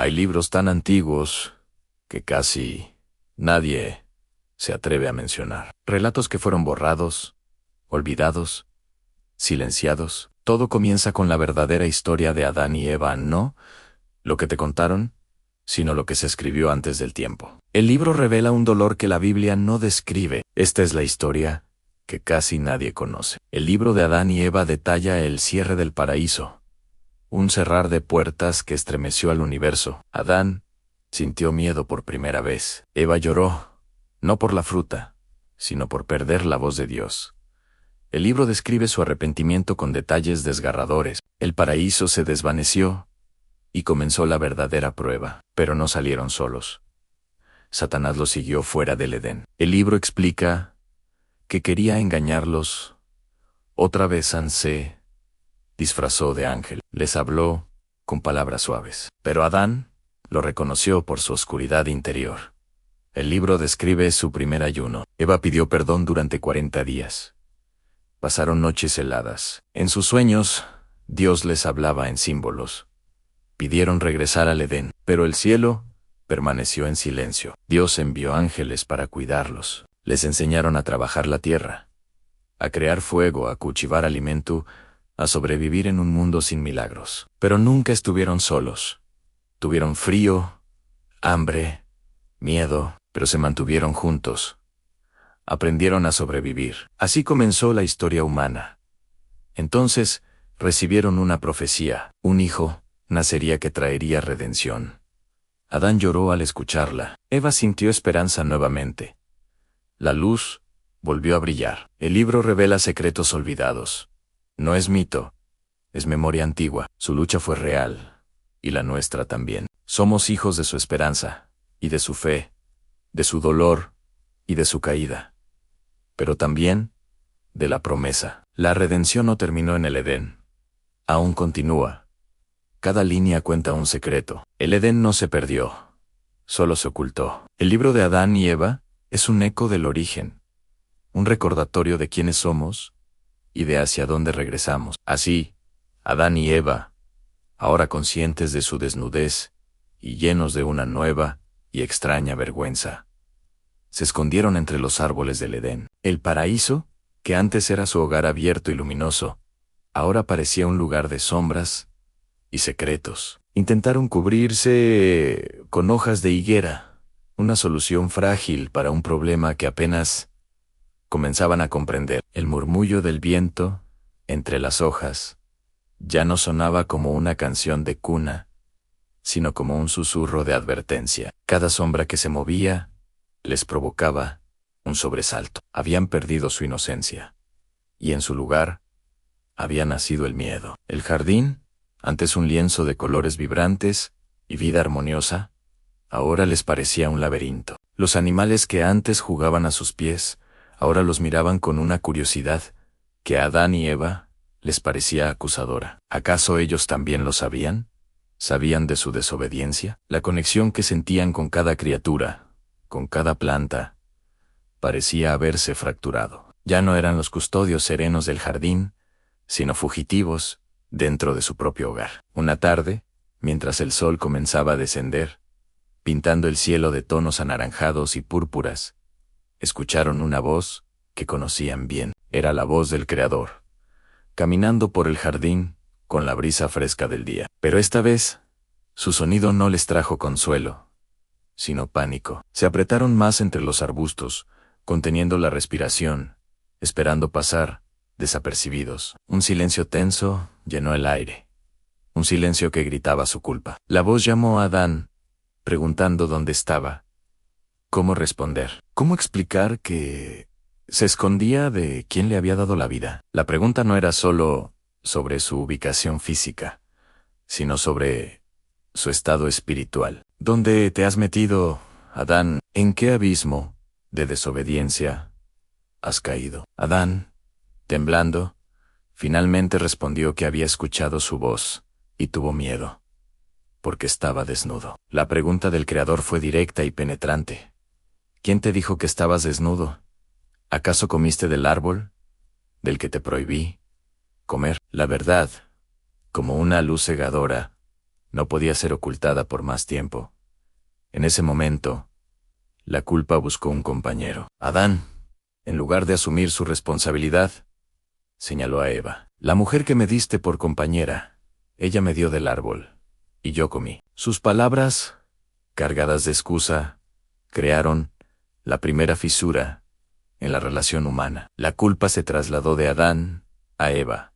Hay libros tan antiguos que casi nadie se atreve a mencionar. Relatos que fueron borrados, olvidados, silenciados. Todo comienza con la verdadera historia de Adán y Eva, no lo que te contaron, sino lo que se escribió antes del tiempo. El libro revela un dolor que la Biblia no describe. Esta es la historia que casi nadie conoce. El libro de Adán y Eva detalla el cierre del paraíso, un cerrar de puertas que estremeció al universo. Adán sintió miedo por primera vez. Eva lloró, no por la fruta, sino por perder la voz de Dios. El libro describe su arrepentimiento con detalles desgarradores. El paraíso se desvaneció y comenzó la verdadera prueba, pero no salieron solos. Satanás los siguió fuera del Edén. El libro explica que quería engañarlos. Otra vez se disfrazó de ángel. Les habló con palabras suaves. Pero Adán lo reconoció por su oscuridad interior. El libro describe su primer ayuno. Eva pidió perdón durante 40 días. Pasaron noches heladas. En sus sueños, Dios les hablaba en símbolos. Pidieron regresar al Edén, pero el cielo permaneció en silencio. Dios envió ángeles para cuidarlos. Les enseñaron a trabajar la tierra, a crear fuego, a cultivar alimento, a sobrevivir en un mundo sin milagros. Pero nunca estuvieron solos. Tuvieron frío, hambre, miedo, pero se mantuvieron juntos. Aprendieron a sobrevivir. Así comenzó la historia humana. Entonces, recibieron una profecía. Un hijo nacería que traería redención. Adán lloró al escucharla. Eva sintió esperanza nuevamente. La luz volvió a brillar. El libro revela secretos olvidados. No es mito, es memoria antigua. Su lucha fue real, y la nuestra también. Somos hijos de su esperanza, y de su fe, de su dolor, y de su caída. Pero también de la promesa. La redención no terminó en el Edén. Aún continúa. Cada línea cuenta un secreto. El Edén no se perdió, solo se ocultó. El libro de Adán y Eva es un eco del origen, un recordatorio de quiénes somos y de hacia dónde regresamos. Así, Adán y Eva, ahora conscientes de su desnudez y llenos de una nueva y extraña vergüenza, se escondieron entre los árboles del Edén. El paraíso, que antes era su hogar abierto y luminoso, ahora parecía un lugar de sombras y secretos. Intentaron cubrirse con hojas de higuera, una solución frágil para un problema que apenas comenzaban a comprender. El murmullo del viento entre las hojas ya no sonaba como una canción de cuna, sino como un susurro de advertencia. Cada sombra que se movía les provocaba un sobresalto. Habían perdido su inocencia, y en su lugar había nacido el miedo. El jardín, antes un lienzo de colores vibrantes y vida armoniosa, ahora les parecía un laberinto. Los animales que antes jugaban a sus pies, ahora los miraban con una curiosidad que a Adán y Eva les parecía acusadora. ¿Acaso ellos también lo sabían? ¿Sabían de su desobediencia? La conexión que sentían con cada criatura, con cada planta, parecía haberse fracturado. Ya no eran los custodios serenos del jardín, sino fugitivos dentro de su propio hogar. Una tarde, mientras el sol comenzaba a descender, pintando el cielo de tonos anaranjados y púrpuras, escucharon una voz que conocían bien. Era la voz del Creador, caminando por el jardín con la brisa fresca del día. Pero esta vez, su sonido no les trajo consuelo, sino pánico. Se apretaron más entre los arbustos, conteniendo la respiración, esperando pasar desapercibidos. Un silencio tenso llenó el aire. Un silencio que gritaba su culpa. La voz llamó a Adán, preguntando dónde estaba. ¿Cómo responder? ¿Cómo explicar que se escondía de quién le había dado la vida? La pregunta no era solo sobre su ubicación física, sino sobre su estado espiritual. ¿Dónde te has metido, Adán? ¿En qué abismo de desobediencia has caído? Adán, temblando, finalmente respondió que había escuchado su voz y tuvo miedo, porque estaba desnudo. La pregunta del Creador fue directa y penetrante. ¿Quién te dijo que estabas desnudo? ¿Acaso comiste del árbol del que te prohibí comer? La verdad, como una luz cegadora, No podía ser ocultada por más tiempo. En ese momento, la culpa buscó un compañero. Adán, en lugar de asumir su responsabilidad, señaló a Eva. La mujer que me diste por compañera, ella me dio del árbol, y yo comí. Sus palabras, cargadas de excusa, crearon la primera fisura en la relación humana. La culpa se trasladó de Adán a Eva,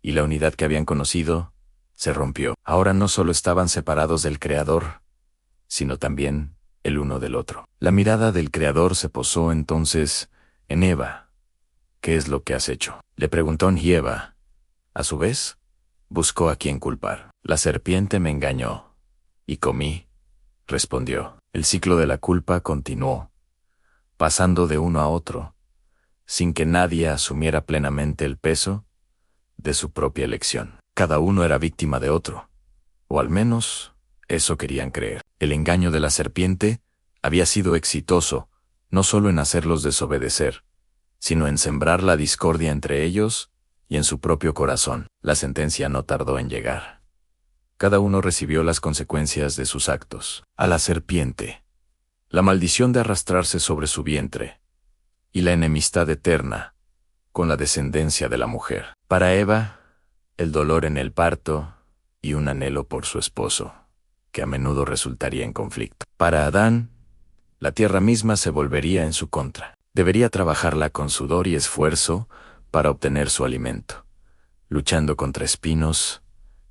y la unidad que habían conocido se rompió. Ahora no solo estaban separados del Creador, sino también el uno del otro. La mirada del Creador se posó entonces en Eva. ¿Qué es lo que has hecho?, le preguntó, y Eva, a su vez, buscó a quien culpar. La serpiente me engañó, y comí, respondió. El ciclo de la culpa continuó, pasando de uno a otro, sin que nadie asumiera plenamente el peso de su propia elección. Cada uno era víctima de otro, o al menos eso querían creer. El engaño de la serpiente había sido exitoso, no solo en hacerlos desobedecer, sino en sembrar la discordia entre ellos y en su propio corazón. La sentencia no tardó en llegar. Cada uno recibió las consecuencias de sus actos. A la serpiente, la maldición de arrastrarse sobre su vientre, y la enemistad eterna con la descendencia de la mujer. Para Eva, el dolor en el parto y un anhelo por su esposo, que a menudo resultaría en conflicto. Para Adán, la tierra misma se volvería en su contra. Debería trabajarla con sudor y esfuerzo para obtener su alimento, luchando contra espinos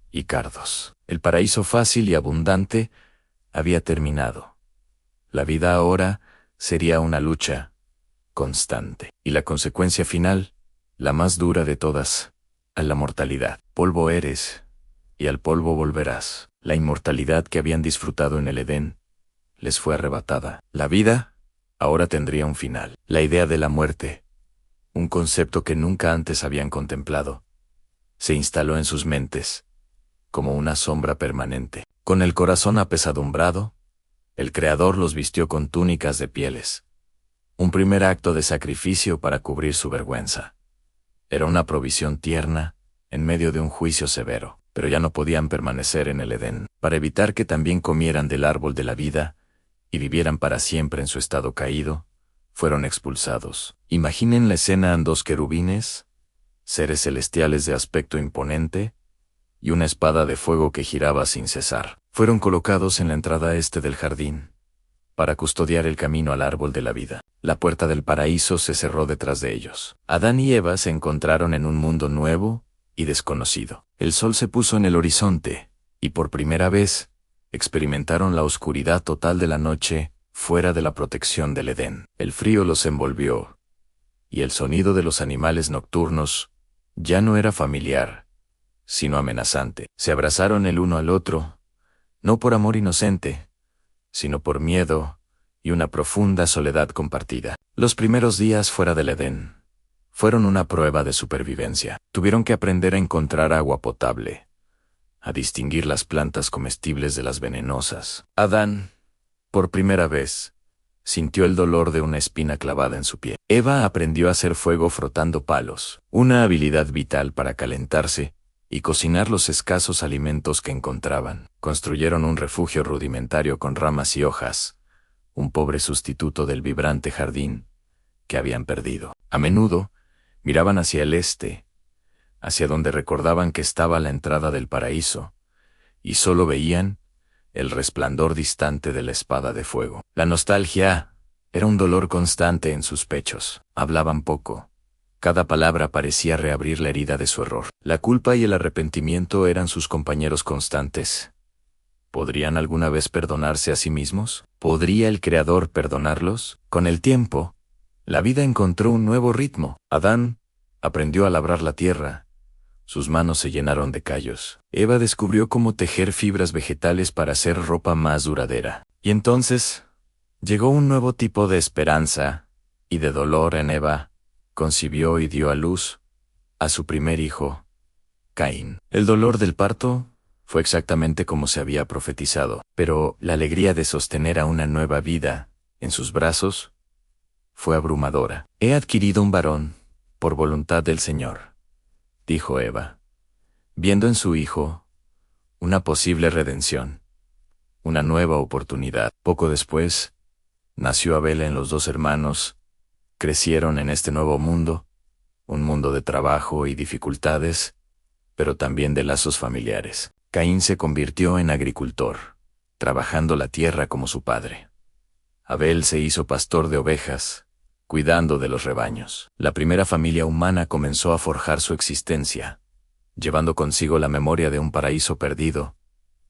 y cardos. El paraíso fácil y abundante había terminado. La vida ahora sería una lucha constante, y la consecuencia final, la más dura de todas, a la mortalidad. Polvo eres, y al polvo volverás. La inmortalidad que habían disfrutado en el Edén les fue arrebatada. La vida ahora tendría un final. La idea de la muerte, un concepto que nunca antes habían contemplado, se instaló en sus mentes como una sombra permanente. Con el corazón apesadumbrado, el Creador los vistió con túnicas de pieles. Un primer acto de sacrificio para cubrir su vergüenza. Era una provisión tierna en medio de un juicio severo, pero ya no podían permanecer en el Edén. Para evitar que también comieran del árbol de la vida y vivieran para siempre en su estado caído, fueron expulsados. Imaginen la escena: dos querubines, seres celestiales de aspecto imponente, y una espada de fuego que giraba sin cesar. Fueron colocados en la entrada este del jardín, para custodiar el camino al árbol de la vida. La puerta del paraíso se cerró detrás de ellos. Adán y Eva se encontraron en un mundo nuevo y desconocido. El sol se puso en el horizonte, y por primera vez, experimentaron la oscuridad total de la noche, fuera de la protección del Edén. El frío los envolvió, y el sonido de los animales nocturnos ya no era familiar, sino amenazante. Se abrazaron el uno al otro, no por amor inocente, sino por miedo y una profunda soledad compartida. Los primeros días fuera del Edén fueron una prueba de supervivencia. Tuvieron que aprender a encontrar agua potable, a distinguir las plantas comestibles de las venenosas. Adán, por primera vez, sintió el dolor de una espina clavada en su pie. Eva aprendió a hacer fuego frotando palos, una habilidad vital para calentarse y cocinar los escasos alimentos que encontraban. Construyeron un refugio rudimentario con ramas y hojas, un pobre sustituto del vibrante jardín que habían perdido. A menudo, miraban hacia el este, hacia donde recordaban que estaba la entrada del paraíso, y solo veían el resplandor distante de la espada de fuego. La nostalgia era un dolor constante en sus pechos. Hablaban poco. Cada palabra parecía reabrir la herida de su error. La culpa y el arrepentimiento eran sus compañeros constantes. ¿Podrían alguna vez perdonarse a sí mismos? ¿Podría el Creador perdonarlos? Con el tiempo, la vida encontró un nuevo ritmo. Adán aprendió a labrar la tierra. Sus manos se llenaron de callos. Eva descubrió cómo tejer fibras vegetales para hacer ropa más duradera. Y entonces, llegó un nuevo tipo de esperanza y de dolor en Eva. Concibió y dio a luz a su primer hijo, Caín. El dolor del parto fue exactamente como se había profetizado, pero la alegría de sostener a una nueva vida en sus brazos fue abrumadora. He adquirido un varón por voluntad del Señor, dijo Eva, viendo en su hijo una posible redención, una nueva oportunidad. Poco después, nació Abel en los dos hermanos, crecieron en este nuevo mundo, un mundo de trabajo y dificultades, pero también de lazos familiares. Caín se convirtió en agricultor, trabajando la tierra como su padre. Abel se hizo pastor de ovejas, cuidando de los rebaños. La primera familia humana comenzó a forjar su existencia, llevando consigo la memoria de un paraíso perdido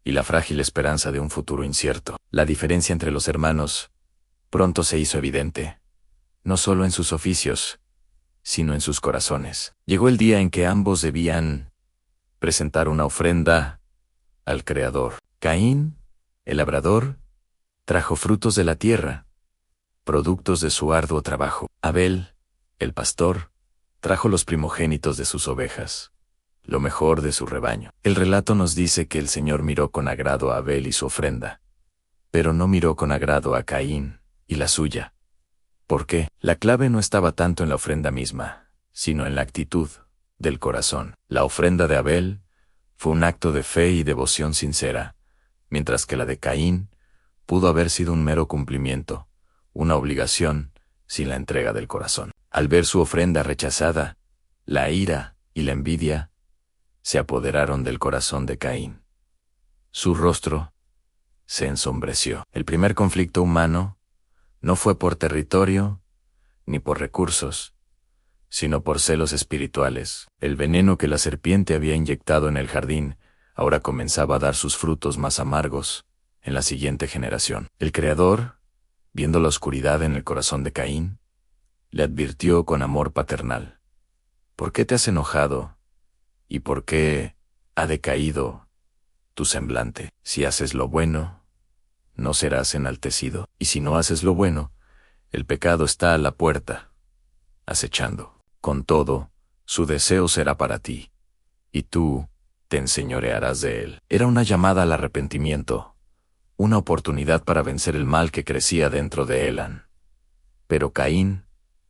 y la frágil esperanza de un futuro incierto. La diferencia entre los hermanos pronto se hizo evidente, no solo en sus oficios, sino en sus corazones. Llegó el día en que ambos debían presentar una ofrenda al Creador. Caín, el labrador, trajo frutos de la tierra, productos de su arduo trabajo. Abel, el pastor, trajo los primogénitos de sus ovejas, lo mejor de su rebaño. El relato nos dice que el Señor miró con agrado a Abel y su ofrenda, pero no miró con agrado a Caín y la suya. ¿Por qué? La clave no estaba tanto en la ofrenda misma, sino en la actitud del corazón. La ofrenda de Abel fue un acto de fe y devoción sincera, mientras que la de Caín pudo haber sido un mero cumplimiento, una obligación, sin la entrega del corazón. Al ver su ofrenda rechazada, la ira y la envidia se apoderaron del corazón de Caín. Su rostro se ensombreció. El primer conflicto humano no fue por territorio ni por recursos, sino por celos espirituales. El veneno que la serpiente había inyectado en el jardín ahora comenzaba a dar sus frutos más amargos en la siguiente generación. El Creador, viendo la oscuridad en el corazón de Caín, le advirtió con amor paternal: ¿por qué te has enojado? ¿Y por qué ha decaído tu semblante? Si haces lo bueno, no serás enaltecido, y si no haces lo bueno, el pecado está a la puerta, acechando. Con todo, su deseo será para ti, y tú te enseñorearás de él. Era una llamada al arrepentimiento, una oportunidad para vencer el mal que crecía dentro de Elan. Pero Caín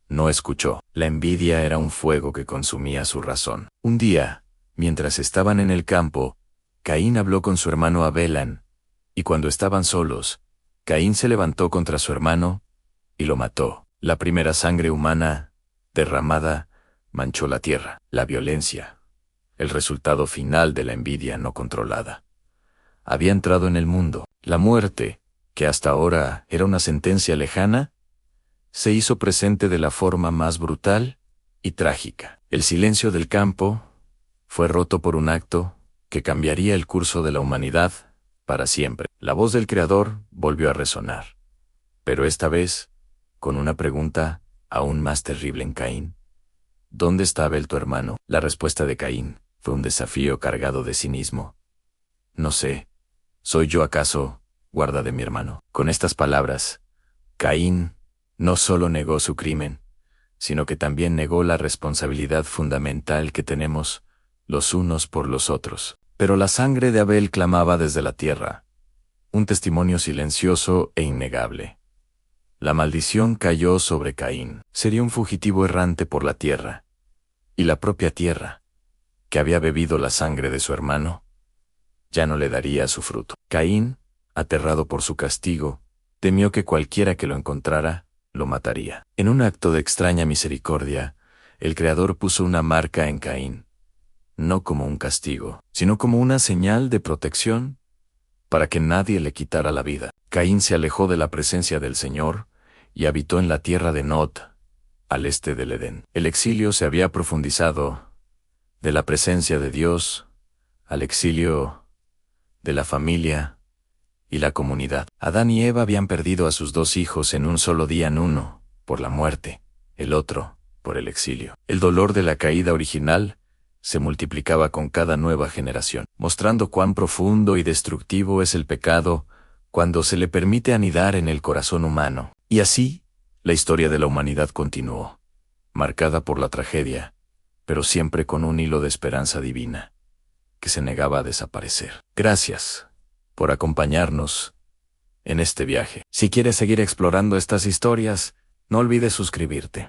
no escuchó. La envidia era un fuego que consumía su razón. Un día, mientras estaban en el campo, Caín habló con su hermano Abel, y cuando estaban solos, Caín se levantó contra su hermano y lo mató. La primera sangre humana derramada manchó la tierra. La violencia, el resultado final de la envidia no controlada, había entrado en el mundo. La muerte, que hasta ahora era una sentencia lejana, se hizo presente de la forma más brutal y trágica. El silencio del campo fue roto por un acto que cambiaría el curso de la humanidad para siempre. La voz del Creador volvió a resonar, pero esta vez con una pregunta aún más terrible en Caín: ¿dónde está Abel tu hermano? La respuesta de Caín fue un desafío cargado de cinismo. No sé, ¿soy yo acaso guarda de mi hermano? Con estas palabras, Caín no solo negó su crimen, sino que también negó la responsabilidad fundamental que tenemos los unos por los otros. Pero la sangre de Abel clamaba desde la tierra, un testimonio silencioso e innegable. La maldición cayó sobre Caín. Sería un fugitivo errante por la tierra, y la propia tierra, que había bebido la sangre de su hermano, ya no le daría su fruto. Caín, aterrado por su castigo, temió que cualquiera que lo encontrara lo mataría. En un acto de extraña misericordia, el Creador puso una marca en Caín, no como un castigo, sino como una señal de protección para que nadie le quitara la vida. Caín se alejó de la presencia del Señor y habitó en la tierra de Nod, al este del Edén. El exilio se había profundizado de la presencia de Dios al exilio de la familia y la comunidad. Adán y Eva habían perdido a sus dos hijos en un solo día, en uno por la muerte, el otro por el exilio. El dolor de la caída original se multiplicaba con cada nueva generación, mostrando cuán profundo y destructivo es el pecado cuando se le permite anidar en el corazón humano. Y así, la historia de la humanidad continuó, marcada por la tragedia, pero siempre con un hilo de esperanza divina, que se negaba a desaparecer. Gracias por acompañarnos en este viaje. Si quieres seguir explorando estas historias, no olvides suscribirte.